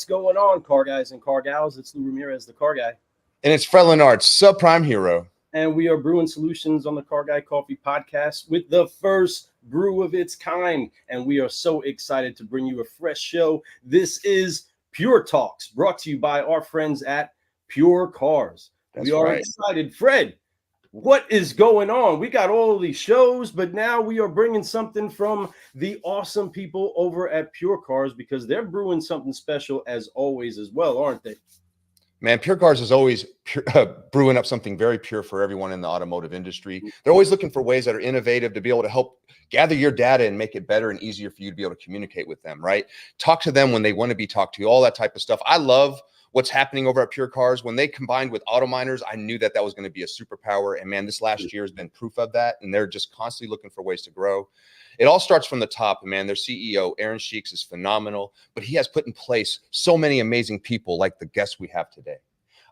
What's going on, car guys and car gals? It's Lou Ramirez, the car guy. And it's Fred Leonard, subprime hero. And we are brewing solutions on the Car Guy Coffee podcast with the first brew of its kind. And we are so excited to bring you a fresh show. This is PureTalks, brought to you by our friends at PureCars. We are excited. Fred, what is going on? We got all of these shows, but now we are bringing something from the awesome people over at PureCars because they're brewing something special as always as well, aren't they? Man, PureCars is always brewing up something very pure for everyone in the automotive industry. They're always looking for ways that are innovative to be able to help gather your data and make it better and easier for you to be able to communicate with them, right? Talk to them when they want to be talked to, all that type of stuff. I love what's happening over at PureCars. When they combined with auto miners, I knew that that was going to be a superpower. And man, this last year has been proof of that. And they're just constantly looking for ways to grow. It all starts from the top, man. Their CEO, Aaron Sheeks, is phenomenal, but he has put in place so many amazing people like the guests we have today.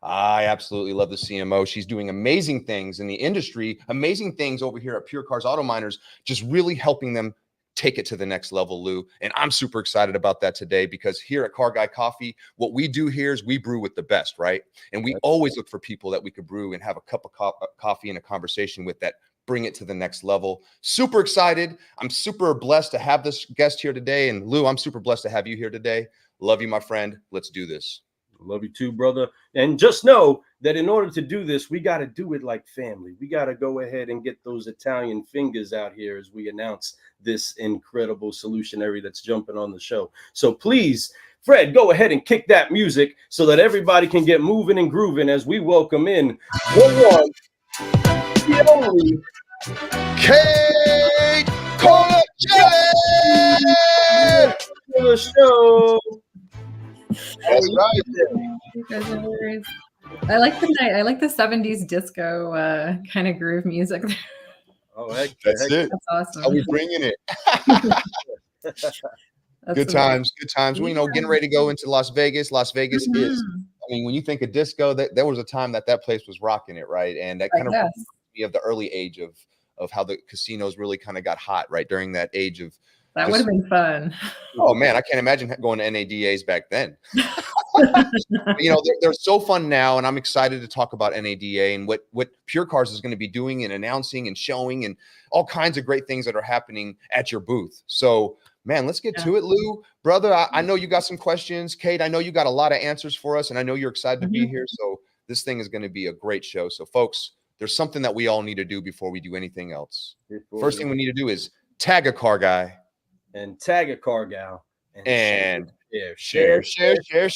I absolutely love the CMO. She's doing amazing things in the industry, amazing things over here at PureCars Auto Miners, just really helping them take it to the next level, Lou. And I'm super excited about that today because here at Car Guy Coffee, what we do here is we brew with the best, right? And we always look for people that we could brew and have a cup of coffee and a conversation with that bring it to the next level. Super excited. I'm super blessed to have this guest here today. And Lou, I'm super blessed to have you here today. Love you, my friend. Let's do this. Love you too, brother. And just know that in order to do this, we got to do it like family. We got to go ahead and get those Italian fingers out here as we announce this incredible solutionary that's jumping on the show. So please, Fred, go ahead and kick that music so that everybody can get moving and grooving as we welcome in the one, the only, Kate Colacelli to the show. That's right. I like the night. I like the 70s disco kind of groove music. Oh, heck, that's it. That's awesome. How we bringing it? Good times. Well, you know, getting ready to go into Las Vegas. Las Vegas is, I mean, when you think of disco, there was a time that place was rocking it, right? And that kind of reminds me of the early age of how the casinos really kind of got hot, right? During that age of that would have been fun. Oh man, I can't imagine going to NADAs back then. You know, they're so fun now, and I'm excited to talk about NADA and what PureCars is going to be doing and announcing and showing and all kinds of great things that are happening at your booth. So, man, let's get to it, Lou. Brother, I know you got some questions. Kate, I know you got a lot of answers for us, and I know you're excited to be here. So this thing is going to be a great show. So, folks, there's something that we all need to do before we do anything else. First thing we need to do is tag a car guy. And tag a car gal. And share. Get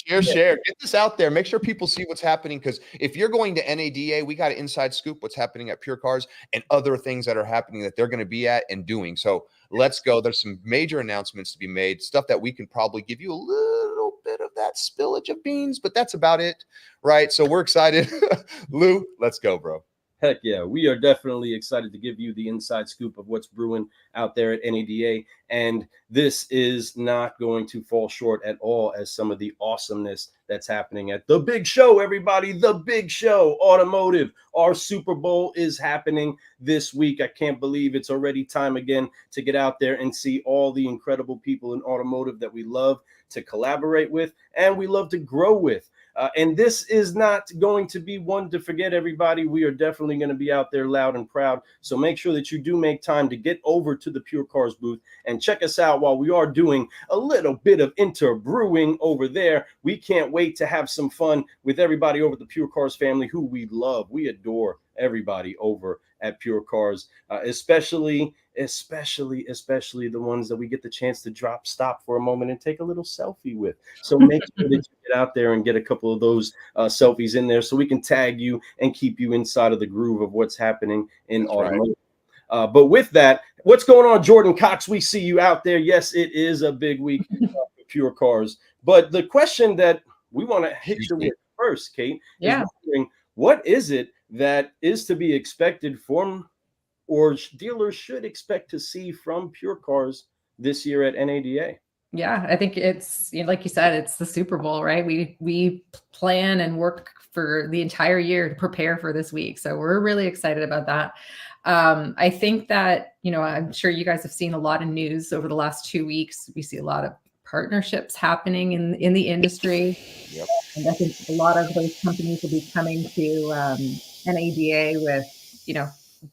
this out there. Make sure people see what's happening, because if you're going to NADA, we got an inside scoop what's happening at PureCars and other things that are happening that they're going to be at and doing. So let's go. There's some major announcements to be made, stuff that we can probably give you a little bit of that spillage of beans, but that's about it, right? So we're excited. Lou, let's go, bro. Heck yeah, we are definitely excited to give you the inside scoop of what's brewing out there at NADA. And this is not going to fall short at all as some of the awesomeness that's happening at the big show, everybody. The big show, automotive. Our Super Bowl is happening this week. I can't believe it's already time again to get out there and see all the incredible people in automotive that we love to collaborate with and we love to grow with. And this is not going to be one to forget, everybody. We are definitely going to be out there loud and proud. So make sure that you do make time to get over to the PureCars booth and check us out while we are doing a little bit of interbrewing over there. We can't wait to have some fun with everybody over the PureCars family who we love. We adore everybody over at PureCars, especially the ones that we get the chance to stop for a moment and take a little selfie with. So make sure that you get out there and get a couple of those selfies in there so we can tag you and keep you inside of the groove of what's happening in automotive. But with that, what's going on, Jordan Cox? We see you out there. Yes, it is a big week for PureCars. But the question that we want to hit you with first, Kate, is wondering, what is it that is to be expected from, or dealers should expect to see from PureCars this year at NADA? Yeah, I think it's, you know, like you said, it's the Super Bowl, right? We plan and work for the entire year to prepare for this week. So we're really excited about that. I think that, you know, I'm sure you guys have seen a lot of news over the last 2 weeks. We see a lot of partnerships happening in the industry. Yep. And I think a lot of those companies will be coming to NADA with,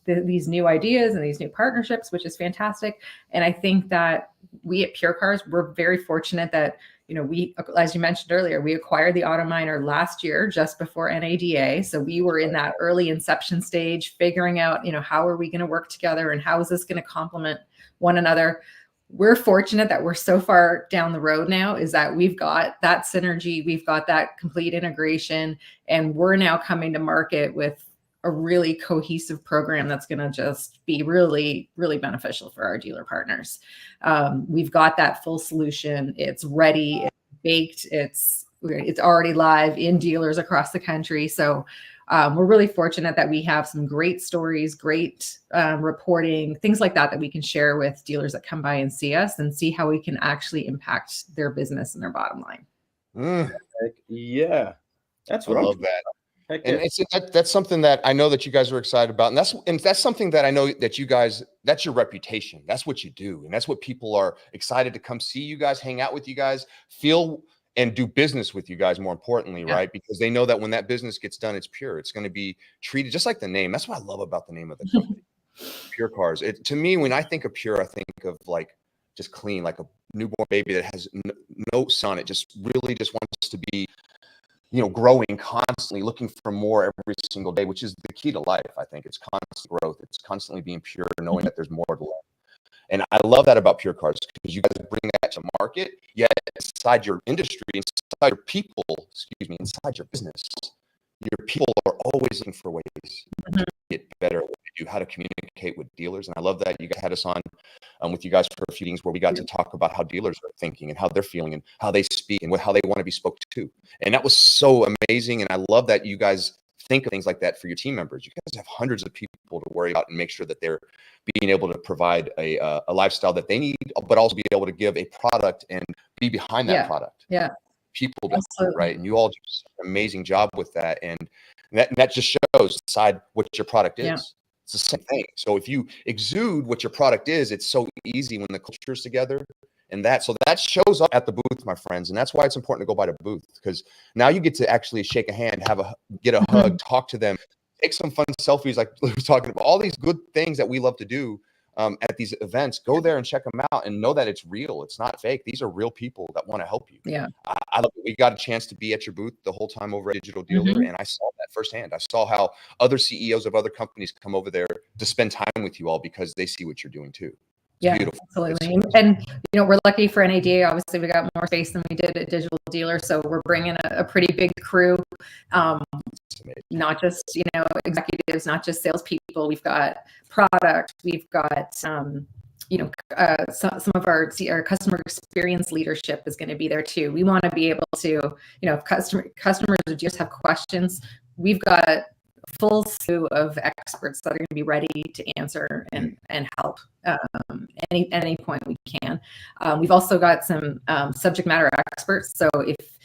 these new ideas and these new partnerships, which is fantastic. And I think that we at PureCars, we're very fortunate that, we, as you mentioned earlier, we acquired the Auto Miner last year, just before NADA. So we were in that early inception stage, figuring out, how are we going to work together and how is this going to complement one another. We're fortunate that we're so far down the road now, is that we've got that synergy, we've got that complete integration, and we're now coming to market with a really cohesive program that's going to just be really, really beneficial for our dealer partners. We've got that full solution. It's ready, it's baked, it's already live in dealers across the country. So we're really fortunate that we have some great stories, great reporting, things like that we can share with dealers that come by and see us and see how we can actually impact their business and their bottom line. Yeah, that's what I I'm love that. And that's something that I know that you guys are excited about. And that's something that I know that you guys, that's your reputation. That's what you do. And that's what people are excited to come see you guys, hang out with you guys, feel and do business with you guys, more importantly, right? Because they know that when that business gets done, it's pure. It's going to be treated just like the name. That's what I love about the name of the company, PureCars. To me, when I think of pure, I think of like just clean, like a newborn baby that has no sun. It just really just wants to be, growing constantly, looking for more every single day, which is the key to life. I think it's constant growth. It's constantly being pure, knowing that there's more to life. And I love that about PureCars, because you guys bring that to market, yet inside your industry, inside your people, inside your business, your people are always looking for ways to get better at what they do, how to communicate with dealers. And I love that you guys had us on with you guys for a few meetings where we got to talk about how dealers are thinking and how they're feeling and how they speak and how they want to be spoke to. And that was so amazing. And I love that you guys think of things like that for your team members. You guys have hundreds of people to worry about and make sure that they're being able to provide a lifestyle that they need, but also be able to give a product and be behind that product. Yeah. People, right? And you all do an amazing job with that. And that just shows inside what your product is. Yeah. It's the same thing. So if you exude what your product is, it's so easy when the culture is together. And so that shows up at the booth, my friends. And that's why it's important to go by the booth, because now you get to actually shake a hand, get a hug, talk to them, take some fun selfies, like we were talking about, all these good things that we love to do at these events. Go there and check them out and know that it's real. It's not fake. These are real people that want to help you. Yeah. I love it. We got a chance to be at your booth the whole time over at Digital Dealer. And I saw that firsthand. I saw how other CEOs of other companies come over there to spend time with you all because they see what you're doing too. Yeah, beautiful. Absolutely. And, we're lucky for NADA. Obviously, we got more space than we did at Digital Dealer. So we're bringing a pretty big crew, not just, executives, not just salespeople. We've got product. We've got, some of our customer experience leadership is going to be there too. We want to be able to, if customers or just have questions, we've got a full slew of experts that are going to be ready to answer and help at any point we can. We've also got some subject matter experts. So if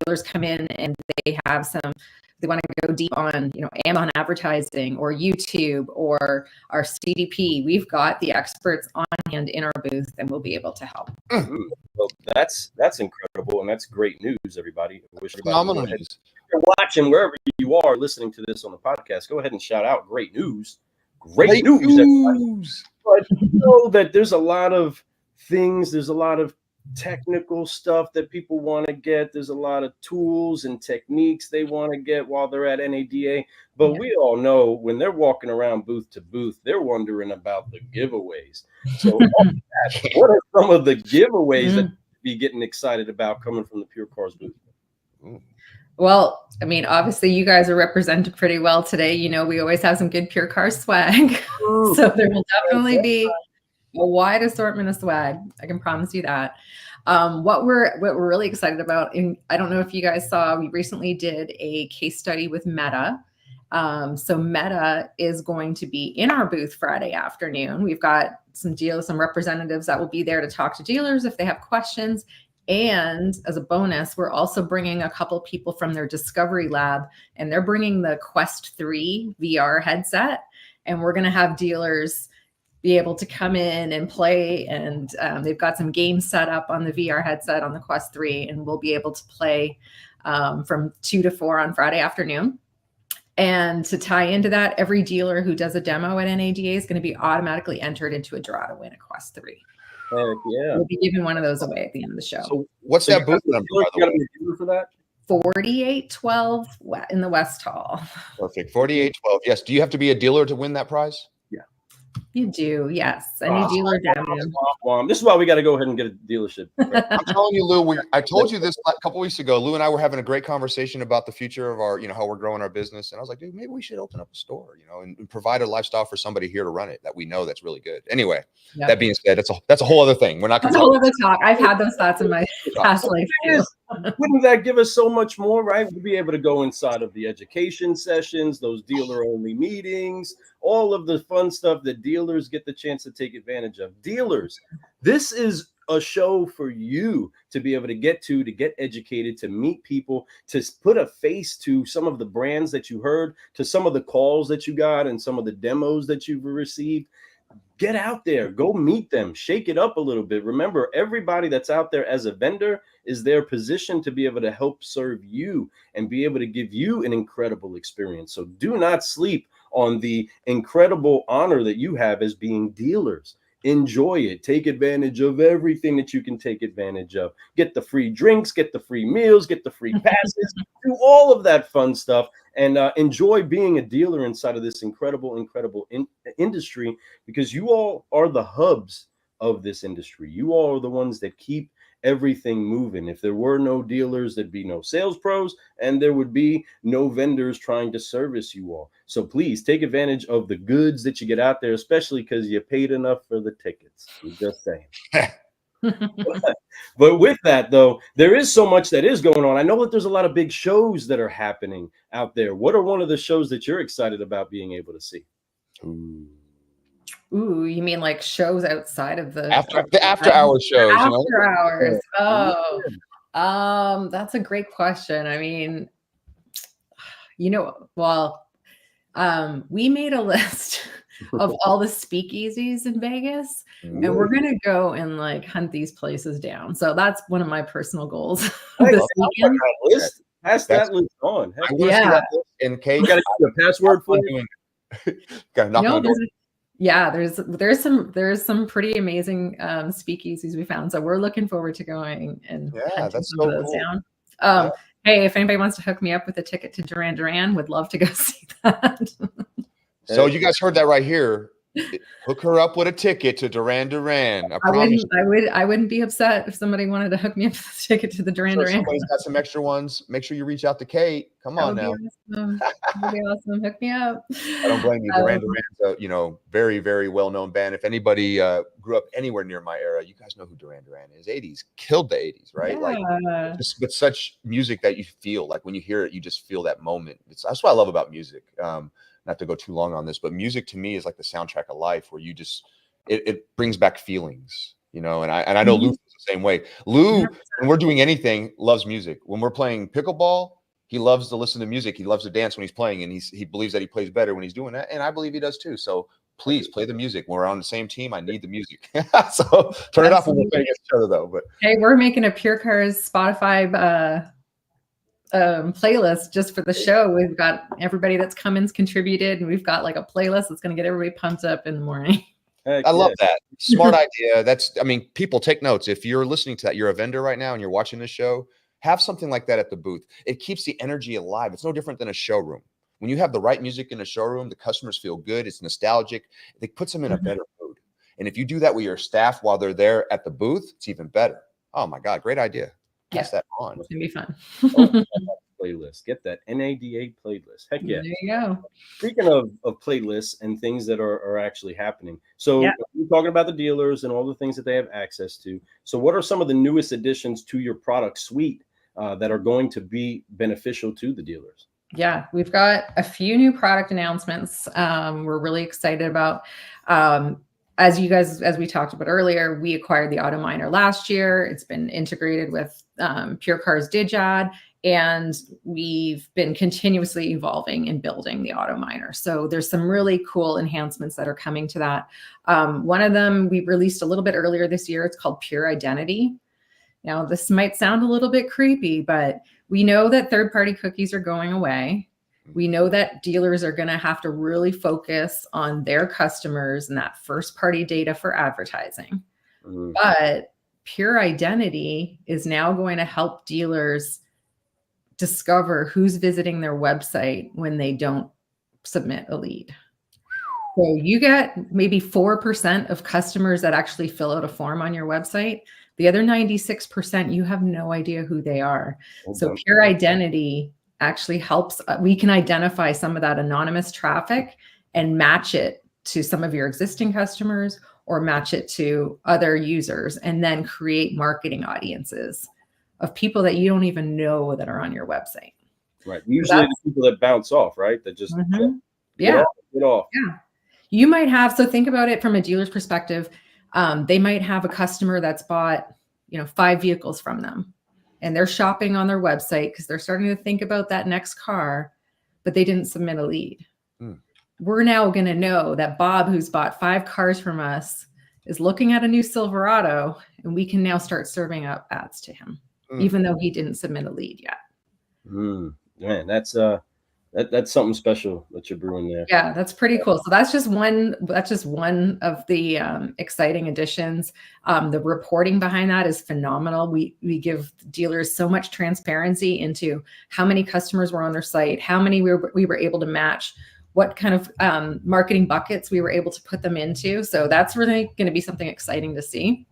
dealers come in and they want to go deep on, Amazon advertising or YouTube or our CDP, we've got the experts on hand in our booth, and we'll be able to help. Well, that's incredible, and that's great news, everybody. I wish phenomenal news. If you're watching wherever you are listening to this on the podcast, go ahead and shout out great news. Great news. But know that there's a lot of things, there's a lot of technical stuff that people want to get. There's a lot of tools and techniques they want to get while they're at NADA. But we all know when they're walking around booth to booth, they're wondering about the giveaways. So what are some of the giveaways that you'd be getting excited about coming from the PureCars booth? Well, I mean, obviously you guys are represented pretty well today. We always have some good PureCars swag. So there will definitely be a wide assortment of swag. I can promise you that. What we're really excited about, and I don't know if you guys saw, we recently did a case study with Meta. So Meta is going to be in our booth Friday afternoon. We've got some representatives that will be there to talk to dealers if they have questions. And as a bonus, we're also bringing a couple people from their Discovery Lab, and they're bringing the Quest 3 VR headset. And we're going to have dealers be able to come in and play. And they've got some games set up on the VR headset on the Quest 3, and we'll be able to play from 2 to 4 on Friday afternoon. And to tie into that, every dealer who does a demo at NADA is going to be automatically entered into a draw to win a Quest 3. Heck yeah. We'll be giving one of those away at the end of the show. So what's that booth number, by the way? For that? 4812 in the West Hall. Perfect. 4812. Yes. Do you have to be a dealer to win that prize? You do, yes. Any dealer demo. This is why we got to go ahead and get a dealership. Right? I'm telling you, Lou, I told you this a couple weeks ago. Lou and I were having a great conversation about the future of our, how we're growing our business. And I was like, dude, maybe we should open up a store, and provide a lifestyle for somebody here to run it that we know that's really good. Anyway, that being said, that's a whole other thing. We're not going to talk. A whole other talk. I've had those thoughts in my past life too. Wouldn't that give us so much more, right? We'll be able to go inside of the education sessions, those dealer-only meetings, all of the fun stuff that dealers get the chance to take advantage of. Dealers, this is a show for you to be able to get educated, to meet people, to put a face to some of the brands that you heard, to some of the calls that you got and some of the demos that you've received. Get out there, go meet them, shake it up a little bit. Remember, everybody that's out there as a vendor is their position to be able to help serve you and be able to give you an incredible experience. So do not sleep on the incredible honor that you have as being dealers. Enjoy it. Take advantage of everything that you can take advantage of. Get the free drinks, get the free meals, get the free passes, do all of that fun stuff, and enjoy being a dealer inside of this incredible industry, because you all are the hubs of this industry. You all are the ones that keep everything moving. If there were no dealers, there'd be no sales pros, and there would be no vendors trying to service you all. So please take advantage of the goods that you get out there, especially because you paid enough for the tickets. I'm just saying. But with that, though, there is so much that is going on. I know that there's a lot of big shows that are happening out there. What are one of the shows that you're excited about being able to see? Ooh, you mean like shows outside of the after hour shows? After hours. Oh, that's a great question. I mean, we made a list of all the speakeasies in Vegas, and we're gonna go and like hunt these places down. So that's one of my personal goals. This weekend. Pass that list on. Yeah. And Kate, got the password for you. Got knock on the door. Yeah, there's some pretty amazing speakeasies we found. So we're looking forward to going and hunting some of those down. Hey, if anybody wants to hook me up with a ticket to Duran Duran, would love to go see that. So you guys heard that right here. Hook her up with a ticket to Duran Duran. I wouldn't be upset if somebody wanted to hook me up with a ticket to the Duran Duran. Somebody's got some extra ones. Make sure you reach out to Kate. Come on now. Awesome. That'd be awesome. Hook me up. I don't blame you. Duran Duran's a very, very well-known band. If anybody grew up anywhere near my era, you guys know who Duran Duran is. 80s killed the 80s, right? Yeah. Like just with such music that you feel like when you hear it, you just feel that moment. That's what I love about music. Not to go too long on this, but music to me is like the soundtrack of life, where you just it brings back feelings, and I know Lou feels the same way. Lou, when we're doing anything, loves music. When we're playing pickleball, he loves to listen to music. He loves to dance when he's playing, and he believes that he plays better when he's doing that, and I believe he does too. So please play the music. When we're on the same team, I need the music. So turn it off when we're playing against each other, though. But hey, we're making a PureCars Spotify playlist just for the show. We've got everybody that's come in's contributed, and we've got like a playlist that's going to get everybody pumped up in the morning. I love that. Smart idea. People take notes. If you're listening to that, you're a vendor right now and you're watching this show, have something like that at the booth. It keeps the energy alive. It's no different than a showroom. When you have the right music in a showroom, the customers feel good. It's nostalgic. It puts them in a better mood. And if you do that with your staff while they're there at the booth, it's even better. Oh my God, great idea. Pass that on. It's gonna be fun. Playlist. Get that NADA playlist. Heck yeah. There you go. Speaking of playlists and things that are actually happening. So we're talking about the dealers and all the things that they have access to. So what are some of the newest additions to your product suite that are going to be beneficial to the dealers? Yeah, we've got a few new product announcements we're really excited about. As we talked about earlier, we acquired the Auto Miner last year. It's been integrated with PureCars DigAd, And we've been continuously evolving and building the auto miner. So there's some really cool enhancements that are coming to that. One of them we released a little bit earlier this year. It's called Pure Identity. Now, this might sound a little bit creepy, but we know that third-party cookies are going away. We know that dealers are going to have to really focus on their customers and that first-party data for advertising. Mhm. But Pure Identity is now going to help dealers discover who's visiting their website when they don't submit a lead. So you get maybe 4% of customers that actually fill out a form on your website. The other 96%, you have no idea who they are. So Pure Identity actually helps. We can identify some of that anonymous traffic and match it to some of your existing customers or match it to other users, and then create marketing audiences of people that you don't even know that are on your website. Right. Usually the people that bounce off, right? That just get off. Yeah. You might have, so think about it from a dealer's perspective. They might have a customer that's bought, 5 vehicles from them, and they're shopping on their website because they're starting to think about that next car, but they didn't submit a lead. We're now going to know that Bob, who's bought 5 cars from us, is looking at a new Silverado, and we can now start serving up ads to him, even though he didn't submit a lead yet. Man, that's something special that you're brewing there. Yeah, that's pretty cool. So that's just one of the exciting additions. The reporting behind that is phenomenal. We give dealers so much transparency into how many customers were on their site, how many we were able to match, what kind of marketing buckets we were able to put them into. So that's really going to be something exciting to see.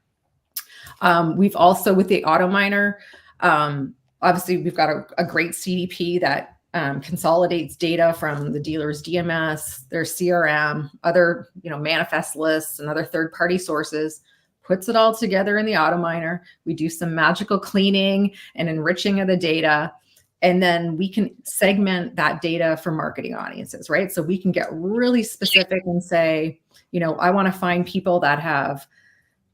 We've also, with the auto miner, obviously we've got a great CDP that consolidates data from the dealer's DMS, their CRM, other manifest lists and other third-party sources, puts it all together in the auto miner. We do some magical cleaning and enriching of the data, and then we can segment that data for marketing audiences, right? So we can get really specific and say, I want to find people that have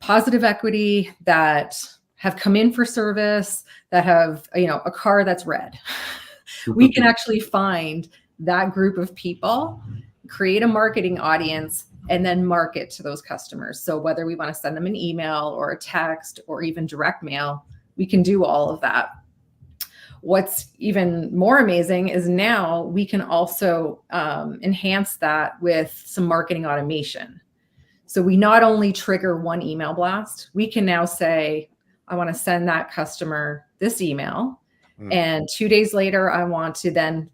positive equity, that have come in for service, that have, a car that's red. We can actually find that group of people, create a marketing audience, and then market to those customers. So whether we want to send them an email or a text or even direct mail, we can do all of that. What's even more amazing is now we can also enhance that with some marketing automation. So we not only trigger one email blast, we can now say, I want to send that customer this email. And 2 days later, I want to then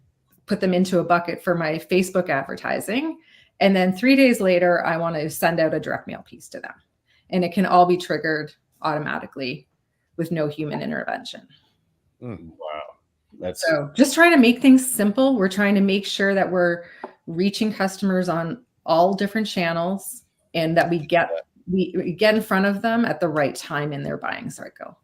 put them into a bucket for my Facebook advertising. And then 3 days later, I want to send out a direct mail piece to them. And it can all be triggered automatically with no human intervention. Wow. So just trying to make things simple. We're trying to make sure that we're reaching customers on all different channels, and that we get in front of them at the right time in their buying cycle.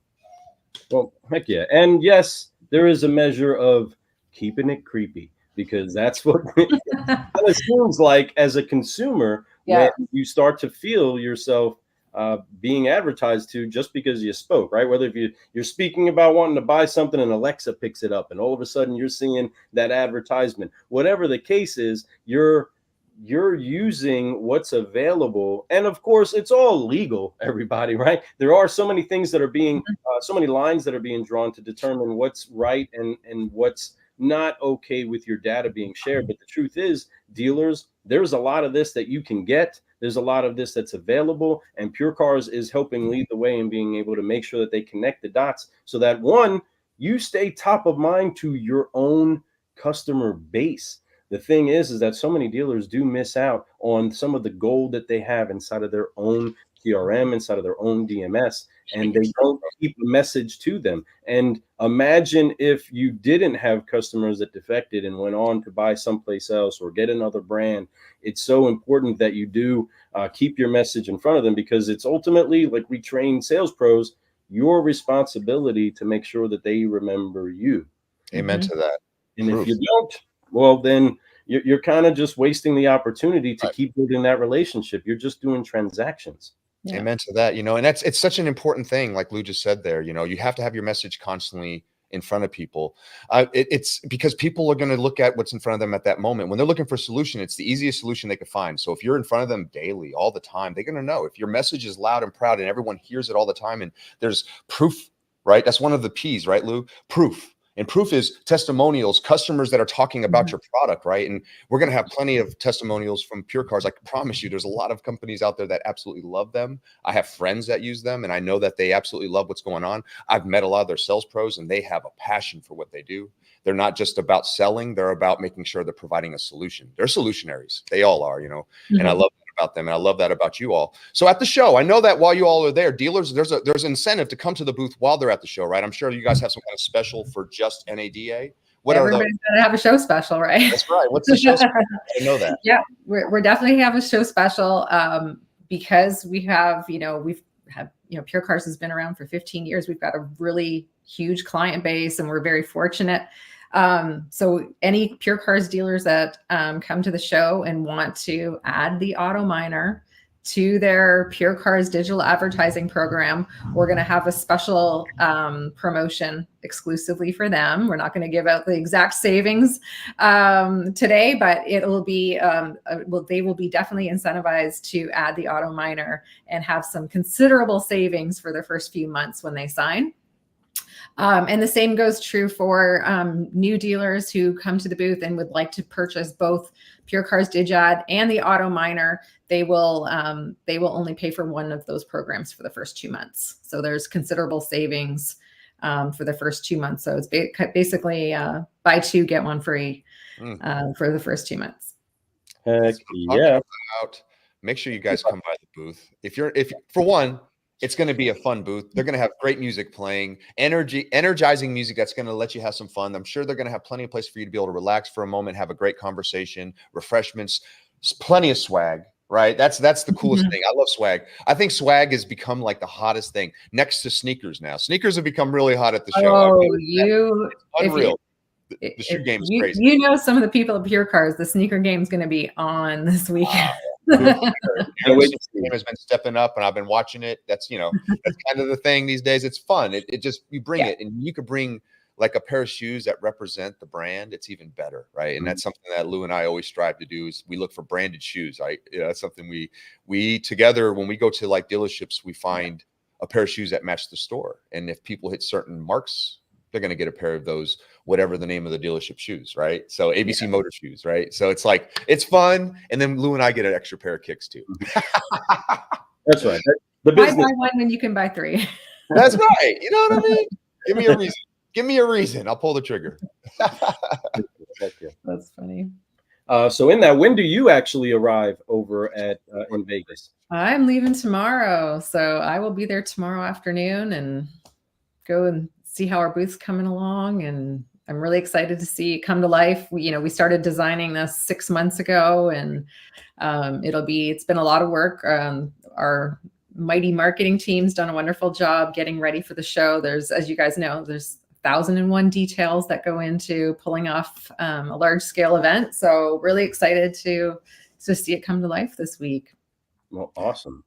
Well, heck yeah. And yes, there is a measure of keeping it creepy, because that's what it seems like as a consumer, when you start to feel yourself being advertised to just because you spoke, right? Whether if you're speaking about wanting to buy something and Alexa picks it up and all of a sudden you're seeing that advertisement, whatever the case is, you're using what's available. And of course, it's all legal, everybody, right? There are so many things that are being, so many lines that are being drawn to determine what's right and what's not okay with your data being shared. But the truth is, dealers, there's a lot of this that you can get. There's a lot of this that's available, and PureCars is helping lead the way in being able to make sure that they connect the dots so that, one, you stay top of mind to your own customer base. The thing is that so many dealers do miss out on some of the gold that they have inside of their own CRM, inside of their own DMS, and they don't keep a message to them. And imagine if you didn't have customers that defected and went on to buy someplace else or get another brand. It's so important that you do keep your message in front of them, because it's ultimately, like we train sales pros, your responsibility to make sure that they remember you. Amen to that. And if you don't, well, then you're kind of just wasting the opportunity to keep building that relationship. You're just doing transactions. Amen to that. And it's such an important thing, like Lou just said there. You have to have your message constantly in front of people. It's because people are going to look at what's in front of them at that moment. When they're looking for a solution, it's the easiest solution they could find. So if you're in front of them daily, all the time, they're going to know. If your message is loud and proud and everyone hears it all the time, and there's proof, right? That's one of the P's, right, Lou? Proof. And proof is testimonials, customers that are talking about your product, right? And we're going to have plenty of testimonials from PureCars. I can promise you there's a lot of companies out there that absolutely love them. I have friends that use them, and I know that they absolutely love what's going on. I've met a lot of their sales pros, and they have a passion for what they do. They're not just about selling. They're about making sure they're providing a solution. They're solutionaries. They all are, you know, and I love about them, and I love that about you all. So at the show, I know that while you all are there, dealers, there's an incentive to come to the booth while they're at the show, right? I'm sure you guys have some kind of special for just NADA. What Everybody's gonna have a show special, right? That's right. What's the show special? I know that. Yeah, we're definitely have a show special because we have, PureCars has been around for 15 years. We've got a really huge client base, and we're very fortunate. So any PureCars dealers that come to the show and want to add the auto miner to their PureCars digital advertising program, we're going to have a special promotion exclusively for them. We're not going to give out the exact savings today, but it'll be they will be definitely incentivized to add the auto miner and have some considerable savings for their first few months when they sign. And the same goes true for new dealers who come to the booth and would like to purchase both PureCars Digad and the Auto Miner. They will only pay for one of those programs for the first 2 months. So there's considerable savings for the first 2 months. So it's basically buy two, get one free for the first 2 months. Heck yeah. Make sure you guys come by the booth. If for one, it's going to be a fun booth. They're going to have great music playing, energizing music that's going to let you have some fun. I'm sure they're going to have plenty of place for you to be able to relax for a moment, have a great conversation, refreshments, plenty of swag, right? That's the coolest thing. I love swag. I think swag has become like the hottest thing next to sneakers now. Sneakers have become really hot at the show. Oh, it's unreal. The shoe game is crazy. You know, some of the people at PureCars, the sneaker game is going to be on this weekend. The game has been stepping up, and I've been watching it. That's that's kind of the thing these days. It's fun. It just you bring it, and you could bring like a pair of shoes that represent the brand. It's even better, right? And that's something that Lou and I always strive to do. Is we look for branded shoes. Right? That's something we together when we go to like dealerships, we find a pair of shoes that match the store, and if people hit certain marks, they're going to get a pair of those, whatever the name of the dealership shoes, right? So ABC Motor shoes, right? So it's like, it's fun. And then Lou and I get an extra pair of kicks too. That's right. The business. Buy one and you can buy three. That's right. You know what I mean? Give me a reason. Give me a reason. I'll pull the trigger. That's funny. So in that, when do you actually arrive over at in Vegas? I'm leaving tomorrow. So I will be there tomorrow afternoon and go and see how our booth's coming along, and I'm really excited to see it come to life. We started designing this 6 months ago, and it's been a lot of work. Our mighty marketing team's done a wonderful job getting ready for the show. There's, as you guys know, there's 1,001 details that go into pulling off a large scale event. So really excited to see it come to life this week. Well, awesome.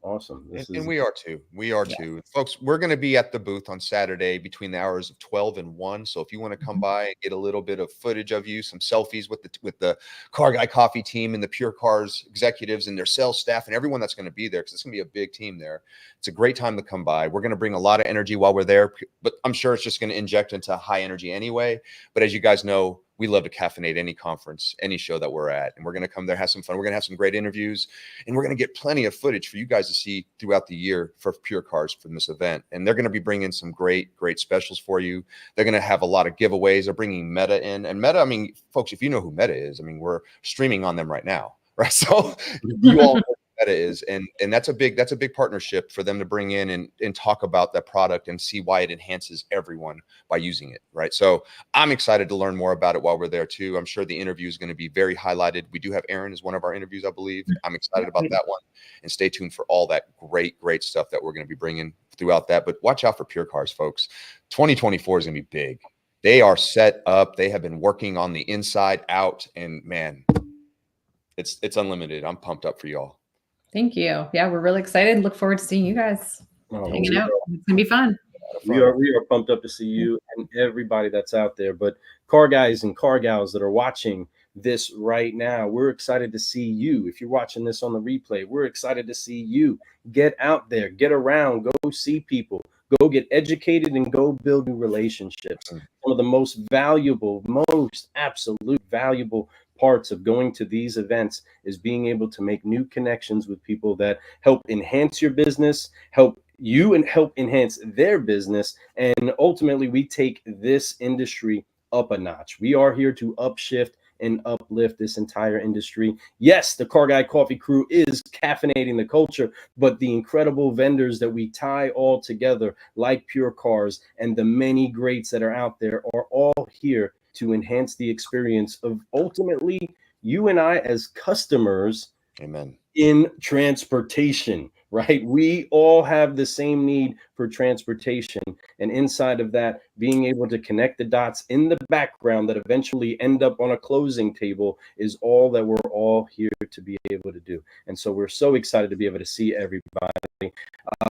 And we are too. Folks, we're going to be at the booth on Saturday between the hours of 12 and 1. So if you want to come by and get a little bit of footage of you, some selfies with the Car Guy Coffee team and the PureCars executives and their sales staff and everyone that's going to be there, because it's going to be a big team there. It's a great time to come by. We're going to bring a lot of energy while we're there, but I'm sure it's just going to inject into high energy anyway. But as you guys know, we love to caffeinate any conference, any show that we're at. And we're going to come there, have some fun. We're going to have some great interviews, and we're going to get plenty of footage for you guys to see throughout the year for PureCars from this event. And they're going to be bringing some great specials for you. They're going to have a lot of giveaways. They're bringing Meta in. And Meta, I mean, folks, if you know who Meta is, I mean, we're streaming on them right now, right? So you all know Meta is, and that's a big partnership for them to bring in and talk about that product and see why it enhances everyone by using it, right? So I'm excited to learn more about it while we're there too. I'm sure the interview is going to be very highlighted. We do have Aaron as one of our interviews, I believe. I'm excited about that one, and stay tuned for all that great stuff that we're going to be bringing throughout that. But watch out for PureCars, folks. 2024 is going to be big. They are set up. They have been working on the inside out, and man, it's unlimited. I'm pumped up for y'all. Thank you. Yeah, we're really excited. Look forward to seeing you guys hanging out. It's gonna be fun. We are pumped up to see you and everybody that's out there. But car guys and car gals that are watching this right now, we're excited to see you. If you're watching this on the replay, we're excited to see you. Get out there, get around, go see people, go get educated, and go build new relationships. One of the most valuable, most absolute valuable parts of going to these events is being able to make new connections with people that help enhance your business, help you, and help enhance their business. And ultimately, we take this industry up a notch. We are here to upshift and uplift this entire industry. Yes, the Car Guy Coffee crew is caffeinating the culture, but the incredible vendors that we tie all together, like PureCars and the many greats that are out there, are all here to enhance the experience of ultimately you and I as customers. Amen. In transportation, right? We all have the same need for transportation. And inside of that, being able to connect the dots in the background that eventually end up on a closing table is all that we're all here to be able to do. And so we're so excited to be able to see everybody.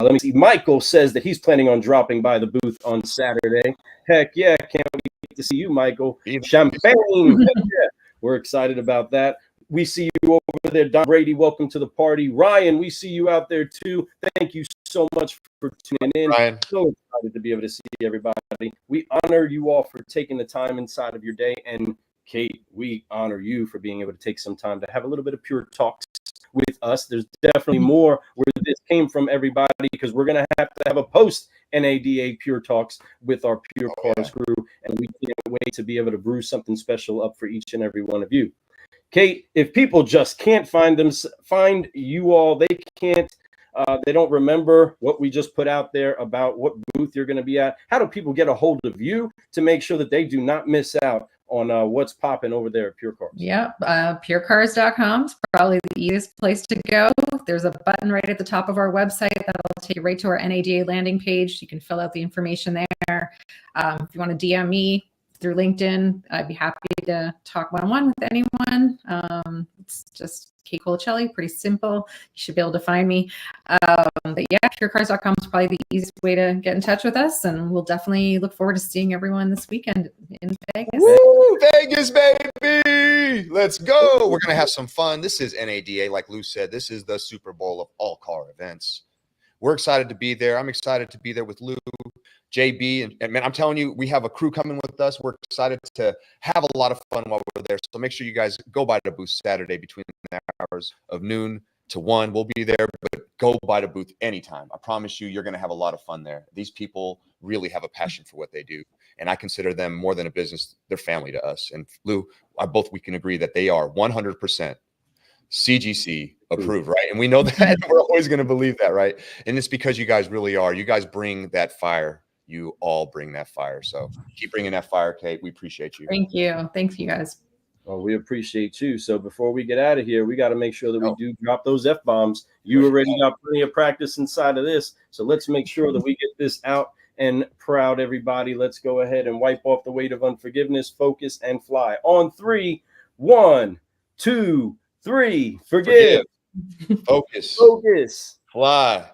Let me see. Michael says that he's planning on dropping by the booth on Saturday. Heck yeah. Can't wait to see you, Michael. Champagne. Heck yeah. We're excited about that. We see you over there, Don Brady. Welcome to the party. Ryan, we see you out there too. Thank you so much for tuning in. Ryan. So excited to be able to see everybody. We honor you all for taking the time inside of your day. And Kate, we honor you for being able to take some time to have a little bit of pure talks with us. There's definitely more where this came from, everybody, because we're going to have a post NADA Pure Talks with our PureCars crew. And we can't wait to be able to brew something special up for each and every one of you. Kate, if people just can't find you all, they don't remember what we just put out there about what booth you're going to be at. How do people get a hold of you to make sure that they do not miss out on what's popping over there at PureCars? Yeah, PureCars.com is probably the easiest place to go. There's a button right at the top of our website that'll take you right to our NADA landing page. You can fill out the information there. If you want to DM me through LinkedIn, I'd be happy to talk one-on-one with anyone. It's just Kate Colacelli, pretty simple. You should be able to find me. But yeah, PureCars.com is probably the easiest way to get in touch with us, and we'll definitely look forward to seeing everyone this weekend in Vegas. Woo, Vegas, baby! Let's go. We're going to have some fun. This is NADA, like Lou said. This is the Super Bowl of all car events. We're excited to be there. I'm excited to be there with Lou, JB, and man, I'm telling you, we have a crew coming with us. We're excited to have a lot of fun while we're there. So make sure you guys go by the booth Saturday between the hours of noon to 1. We'll be there, but go by the booth anytime. I promise you, you're going to have a lot of fun there. These people really have a passion for what they do, and I consider them more than a business. They're family to us. And Lou, we can agree that they are 100% CGC approved, right? And we know that. We're always going to believe that, right? And it's because you guys really are. You guys bring that fire. You all bring that fire. So keep bringing that fire, Kate. We appreciate you. Thank you. Thanks, you guys. Well, we appreciate you. So before we get out of here, we got to make sure that we do drop those F-bombs. You already got plenty of practice inside of this. So let's make sure that we get this out and proud, everybody. Let's go ahead and wipe off the weight of unforgiveness, focus, and fly. On 3, 1, 2, 3. Forgive. Focus. Focus. Fly.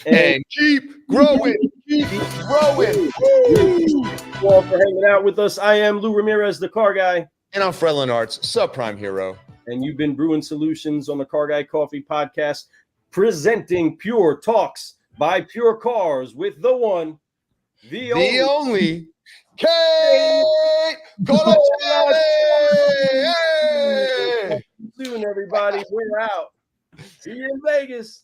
And keep growing. Keep growing. Thank you all for hanging out with us. I am Lou Ramirez, the Car Guy. And I'm Fred Lenartz, subprime hero. And you've been brewing solutions on the Car Guy Coffee podcast, presenting Pure Talks by PureCars with the one, the only Kate Colacelli. Soon, everybody. We're out. See you in Vegas.